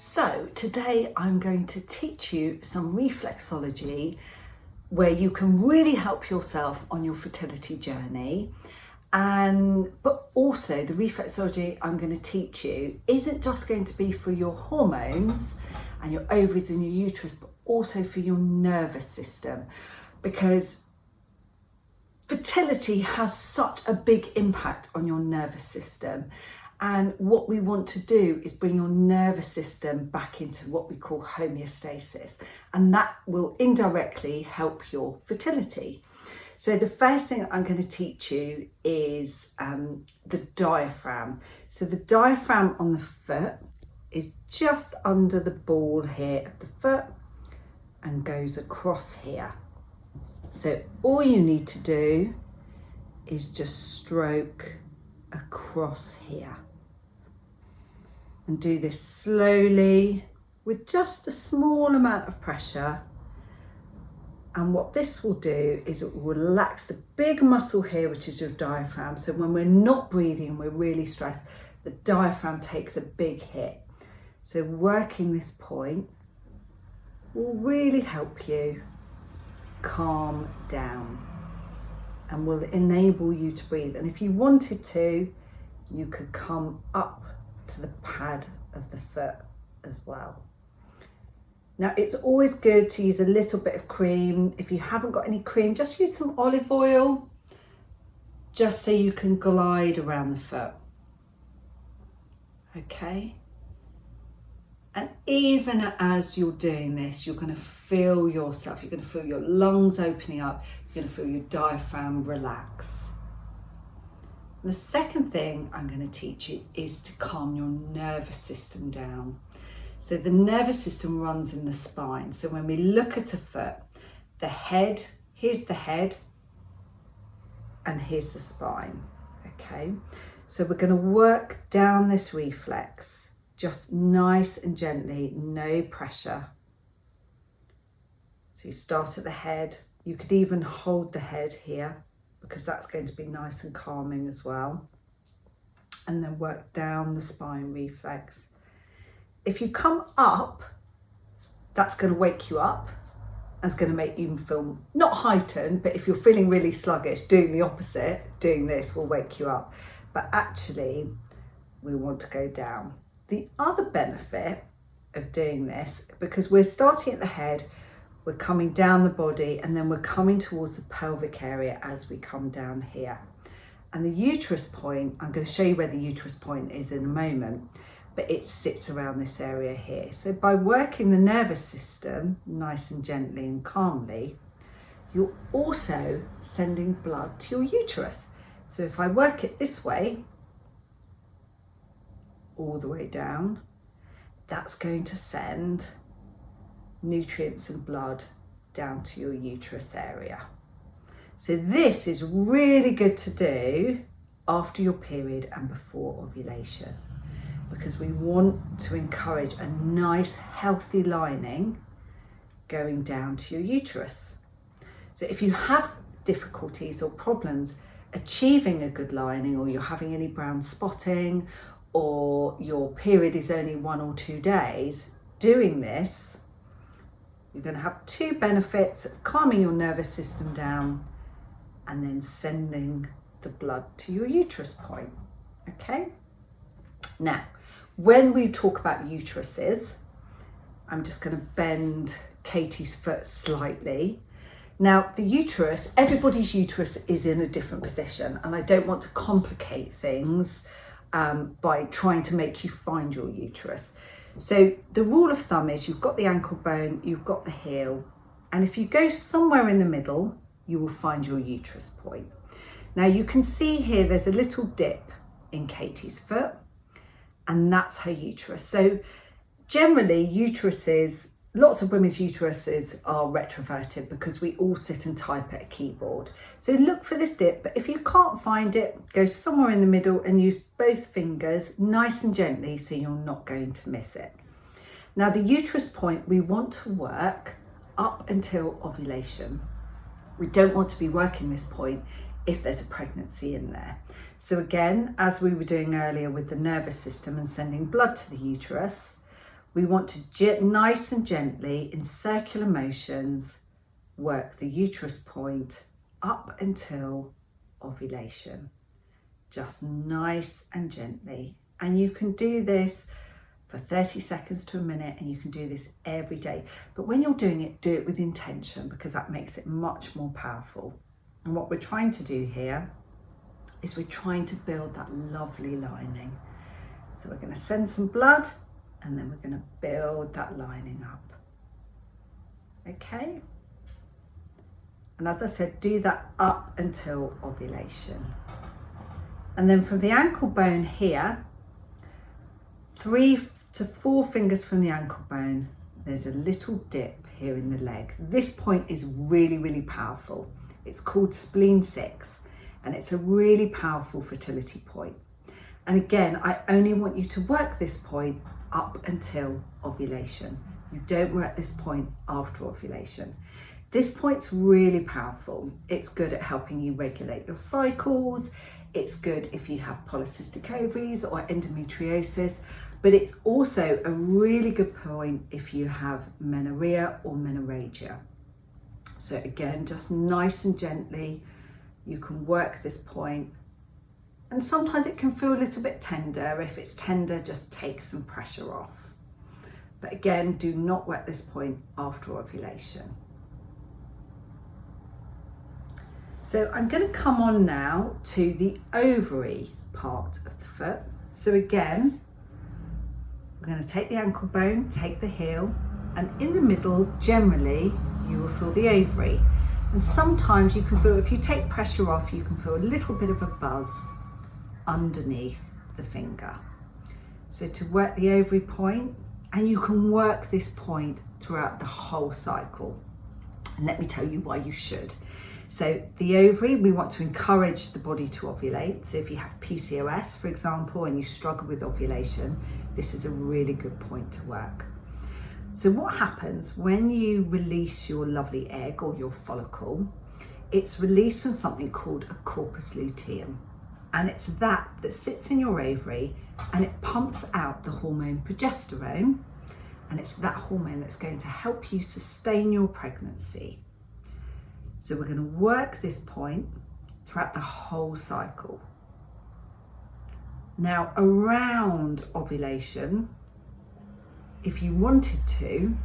So today I'm going to teach you some reflexology where you can really help yourself on your fertility journey. But also the reflexology I'm going to teach you isn't just going to be for your hormones and your ovaries and your uterus, but also for your nervous system, because fertility has such a big impact on your nervous system. And what we want to do is bring your nervous system back into what we call homeostasis, and that will indirectly help your fertility. So the first thing I'm going to teach you is the diaphragm. So the diaphragm on the foot is just under the ball here of the foot and goes across here. So all you need to do is just stroke across here. And do this slowly with just a small amount of pressure. And what this will do is it will relax the big muscle here, which is your diaphragm. So when we're not breathing, we're really stressed, the diaphragm takes a big hit. So working this point will really help you calm down and will enable you to breathe. And if you wanted to, you could come up to the pad of the foot as well. Now it's always good to use a little bit of cream. If you haven't got any cream, just use some olive oil, just so you can glide around the foot. Okay? And even as you're doing this, you're going to feel yourself, you're going to feel your lungs opening up, you're going to feel your diaphragm relax. The second thing I'm going to teach you is to calm your nervous system down. So the nervous system runs in the spine. So when we look at a foot, the head, here's the head, and here's the spine. Okay, so we're going to work down this reflex, just nice and gently, no pressure. So you start at the head. You could even hold the head here, because that's going to be nice and calming as well. And then work down the spine reflex. If you come up, that's going to wake you up. That's going to make you feel not heightened, but if you're feeling really sluggish, doing the opposite, doing this will wake you up. But actually, we want to go down. The other benefit of doing this, because we're starting at the head, we're coming down the body, and then we're coming towards the pelvic area as we come down here. And the uterus point, I'm going to show you where the uterus point is in a moment, but it sits around this area here. So by working the nervous system nice and gently and calmly, you're also sending blood to your uterus. So if I work it this way, all the way down, that's going to send nutrients and blood down to your uterus area. So this is really good to do after your period and before ovulation, because we want to encourage a nice healthy lining going down to your uterus. So if you have difficulties or problems achieving a good lining, or you're having any brown spotting, or your period is only 1 or 2 days, doing this, you're going to have two benefits of calming your nervous system down and then sending the blood to your uterus point. Okay? Now, when we talk about uteruses, I'm just going to bend Katie's foot slightly. Now, the uterus, everybody's uterus is in a different position, and I don't want to complicate things by trying to make you find your uterus. So the rule of thumb is you've got the ankle bone, you've got the heel, and if you go somewhere in the middle, you will find your uterus point. Now you can see here there's a little dip in Katie's foot, and that's her uterus. So generally uteruses, lots of women's uteruses are retroverted because we all sit and type at a keyboard. So look for this dip, but if you can't find it, go somewhere in the middle and use both fingers nice and gently so you're not going to miss it. Now the uterus point, we want to work up until ovulation. We don't want to be working this point if there's a pregnancy in there. So again, as we were doing earlier with the nervous system and sending blood to the uterus, we want to nice and gently, in circular motions, work the uterus point up until ovulation. Just nice and gently. And you can do this for 30 seconds to a minute, and you can do this every day. But when you're doing it, do it with intention, because that makes it much more powerful. And what we're trying to do here is we're trying to build that lovely lining. So we're going to send some blood, and then we're going to build that lining up. Okay? And as I said, do that up until ovulation. And then from the ankle bone here, 3 to 4 fingers from the ankle bone, there's a little dip here in the leg. This point is really, really powerful. It's called Spleen 6, and it's a really powerful fertility point. And again, I only want you to work this point up until ovulation. You don't work this point after ovulation. This point's really powerful. It's good at helping you regulate your cycles. It's good if you have polycystic ovaries or endometriosis, but it's also a really good point if you have menorrhea or menorrhagia. So again, just nice and gently, you can work this point. And sometimes it can feel a little bit tender. If it's tender, just take some pressure off. But again, do not work this point after ovulation. So I'm going to come on now to the ovary part of the foot. So again, we're going to take the ankle bone, take the heel, and in the middle, generally, you will feel the ovary. And sometimes you can feel, if you take pressure off, you can feel a little bit of a buzz underneath the finger. So to work the ovary point, and you can work this point throughout the whole cycle. And let me tell you why you should. So the ovary, we want to encourage the body to ovulate. So if you have PCOS, for example, and you struggle with ovulation, this is a really good point to work. So what happens when you release your lovely egg or your follicle? It's released from something called a corpus luteum. And it's that sits in your ovary, and it pumps out the hormone progesterone. And it's that hormone that's going to help you sustain your pregnancy. So we're going to work this point throughout the whole cycle. Now, around ovulation, if you wanted to,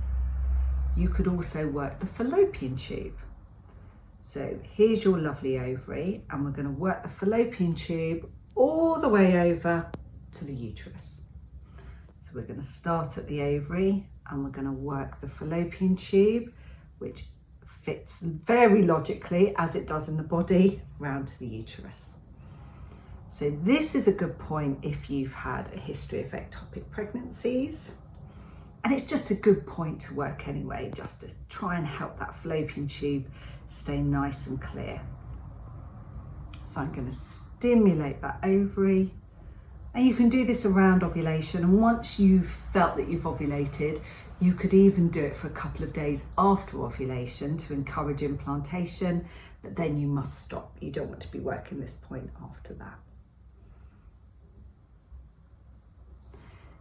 you could also work the fallopian tube. So here's your lovely ovary, and we're going to work the fallopian tube all the way over to the uterus. So we're going to start at the ovary, and we're going to work the fallopian tube, which fits very logically, as it does in the body, round to the uterus. So this is a good point if you've had a history of ectopic pregnancies. And it's just a good point to work anyway, just to try and help that fallopian tube stay nice and clear. So I'm going to stimulate that ovary. And you can do this around ovulation. And once you've felt that you've ovulated, you could even do it for a couple of days after ovulation to encourage implantation, but then you must stop. You don't want to be working this point after that.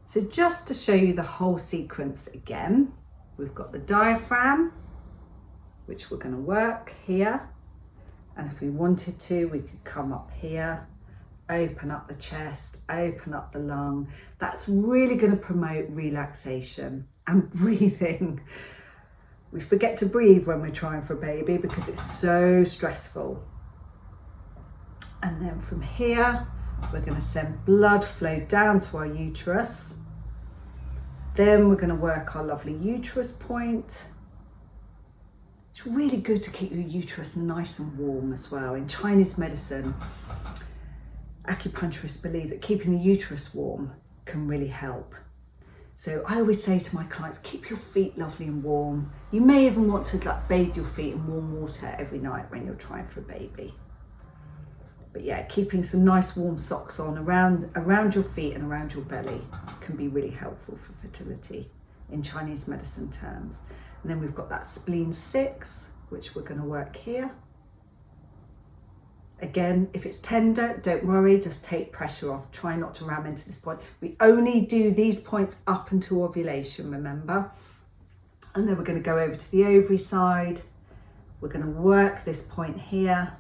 So just to show you the whole sequence again, we've got the diaphragm, which we're going to work here. And if we wanted to, we could come up here, open up the chest, open up the lung. That's really going to promote relaxation and breathing. We forget to breathe when we're trying for a baby because it's so stressful. And then from here, we're going to send blood flow down to our uterus. Then we're going to work our lovely uterus point. It's really good to keep your uterus nice and warm as well. In Chinese medicine, acupuncturists believe that keeping the uterus warm can really help. So I always say to my clients, keep your feet lovely and warm. You may even want to bathe your feet in warm water every night when you're trying for a baby. But yeah, keeping some nice warm socks on around your feet and around your belly can be really helpful for fertility in Chinese medicine terms. And then we've got that spleen 6, which we're going to work here. Again, if it's tender, don't worry, just take pressure off. Try not to ram into this point. We only do these points up until ovulation, remember? And then we're going to go over to the ovary side. We're going to work this point here.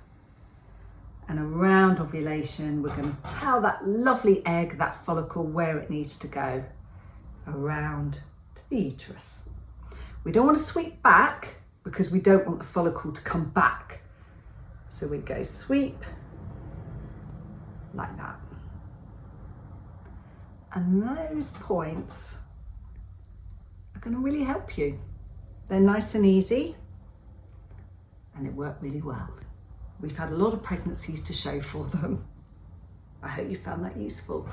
And around ovulation, we're going to tell that lovely egg, that follicle, where it needs to go. Around to the uterus. We don't want to sweep back because we don't want the follicle to come back. So we go sweep like that. And those points are going to really help you. They're nice and easy and they work really well. We've had a lot of pregnancies to show for them. I hope you found that useful.